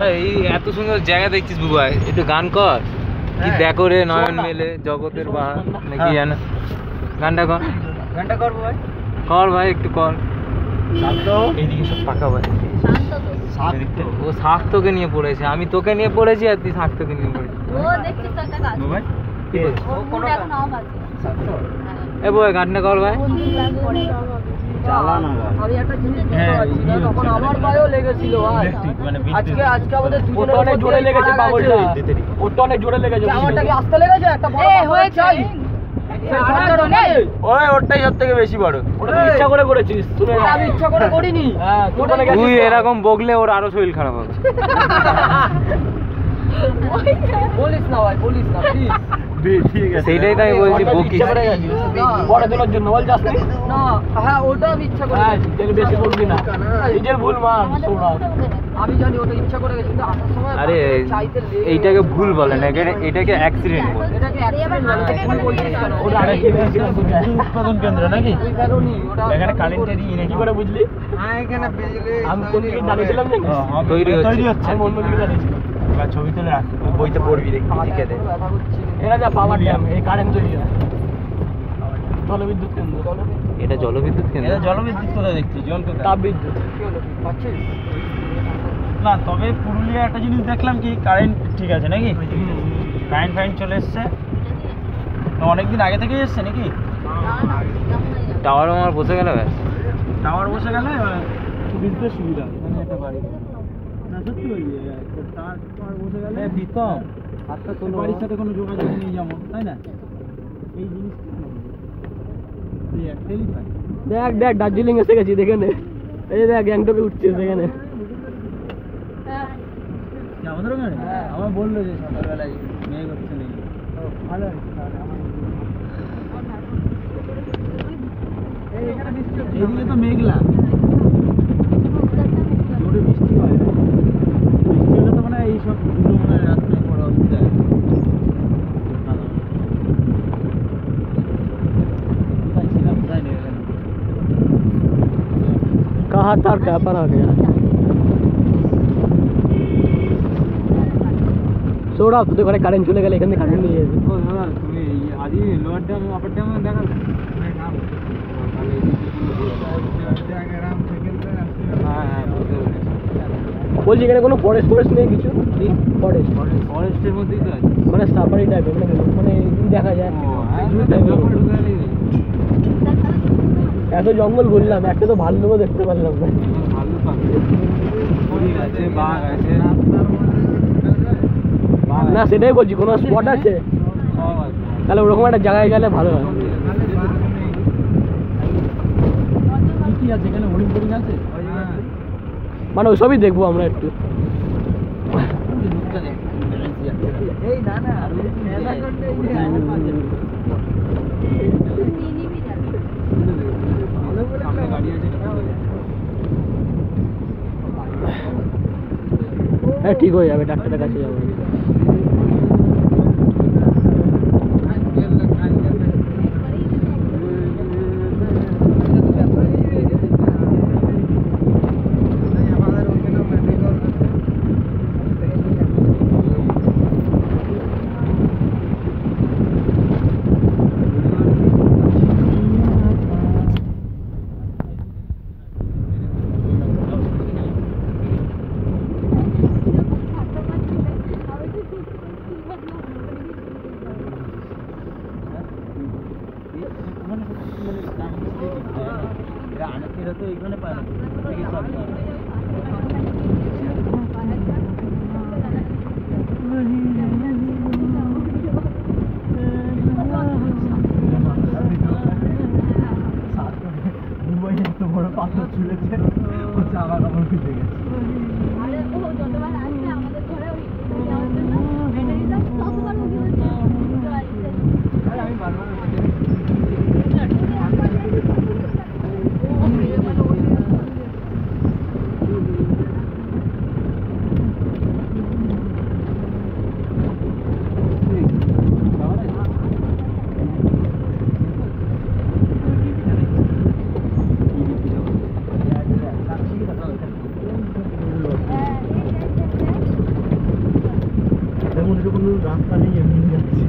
এই এত সুন্দর জায়গা দেখছিস বুবাই, একটু গান কর। কি দেখো রে নয়ন মেলে জগতের বাহার নাকি জানো, গানটা কর। গানটা কর ভাই, কর ভাই একটু কর। শান্ত, এইদিকে সব পাকা ভাই। শান্ত তো ও শাক তোকে নিয়ে পড়েছে, আমি তোকে নিয়ে পড়েছি আর তুই শাক তোকে নিয়ে পড়েছিস। ও দেখছিস তো একটা কাজ ভাই কি বলছিস? ও কোনো এখন অফ আছে শান্ত এ বই গানটা কর ভাই। চালা না আমি একটা জিনিস বুঝতে পারছি না, তখন আমার পায়েও লেগেছিল ভাই। মানে আজকে আমাদের ওটা অনেক জোরে লেগেছে পাগলটা, ওটা অনেক জোরে লেগেছে। আমারটা কি আসতে লেগেছে? একটা বড় হয়ে চাই ওই ওটাই সব থেকে বেশি বড়। ওটা তুই ইচ্ছা করে করেছিস, শুনে আমি ইচ্ছা করে করিনি। হ্যাঁ তুই বলে তুই গেছিস। এরকম বকলে ওর আরো শরীর খারাপ হবে। বলিস না ভাই, বলিস না প্লিজ। ঠিক আছে, সেইটাই তো আমি বলছি, বকিস। ইচ্ছা করে গেছিস বড় দিনের জন্য বল যাস তুই। না হ্যাঁ, ওটা আমি ইচ্ছা করে হ্যাঁ গেছি। তেল বেশি বলবি না, নিজের ভুল মান শোনা। আমি জানি ওটা ইচ্ছা করে গেছি, কিন্তু আসার সময় আরে চাইতে লেগে এইটাকে ভুল বলে না, এটাকে অ্যাক্সিডেন্ট বলে। এটাকে অ্যাক্সিডেন্ট বলে, তুই বলছিস কেন? ওটা আরে কি বলছিস উৎপাদন কেন্দ্র নাকি? তুই বেরোনি, ওটা এখানে কারেন্টের ইনে কি করে বুঝলি? হ্যাঁ এখানে বিজলি আমি কোন দিকে দাঁড়িয়েছিলাম জানিস? তৈরি হচ্ছে। আমি অন্য দিকে দাঁড়িয়েছিলাম। বা ছবি তুলে রাখ, বইতে পড়বি লিখে দে। ব্যথা করছি। এরা যা পাওয়ার ড্যাম, এই কারেন্ট তৈরি হয় জলবিদ্যুৎ কেন্দ্র। এটা জলবিদ্যুৎ কেন্দ্র। জলবিদ্যুৎ কোথায় দেখছি? জল কোথায়? তাপবিদ্যুৎ। কি হলো, পাচ্ছিস? না তবে পুরুলিয়া একটা জিনিস দেখলাম কি, কারেন্ট ঠিক আছে নাকি? কারেন্ট ফাইন চলে এসছে অনেকদিন আগে থেকেই এসছে নাকি? টাওয়ার আমার বসে গেল ব্যাস। টাওয়ার বসে গেলে বিদ্যুতের সুবিধা এখানে একটা বাড়ি। না সত্যি বলছি, টাওয়ার বসে গেলে প্রীতম হাতটা তোলো, বাড়ির সাথে কোনো যোগাযোগ নেই যেমন, তাই না? এই জিনিসটা দেখ দেখ দার্জিলিং এসে গেছি, দেখে নে। এই দেখ গ্যাংটকে উঠছে সেখানে। আমাদের ওখানে আমার বললো যে সকালবেলায় মেঘ হচ্ছে নাকি। ভালো এইদিকে তো মেঘলা, জোরে বৃষ্টি হয়। বৃষ্টি হলে তো মানে এইসব দুটো মানে রাস্তায় পড়ে অসুবিধা হয়। कहाँ था क्या पर आ गया সোড়া তো ঘরে কারেন্ট চলে গেলে এখানে কারেন্ট নিয়ে যাবে। তুমি আজই লোয়ার ড্যাম আপার ড্যাম দেখাল। বলছি এখানে কোনো ফরেস্ট ফরেস্ট নেই কিছু? ফরেস্ট ফরেস্টের মধ্যেই তো আছে। মানে সাফারি টাইপের, মানে দেখা যায় এত জঙ্গল ঘুরলাম, একটা তো ভাল্লুকও দেখতে পারলাম না। ভালো পাখি, হরিণ আছে, বাঘ আছে, না সেটাই বলছি, কোনো স্পট আছে? সব আছে। তাহলে ওরকম একটা জায়গায় গেলে ভালো হয়। কি আছে এখানে? হরিণ ফরিণ আছে মানে ওইসবই দেখবো আমরা একটু। এই না না সামনে গাড়ি আছে। হ্যাঁ ঠিক হয়ে যাবে, ডাক্তারের কাছে যাবো। যেমন এটা কোনো রাস্তা নেই এমনি যাচ্ছে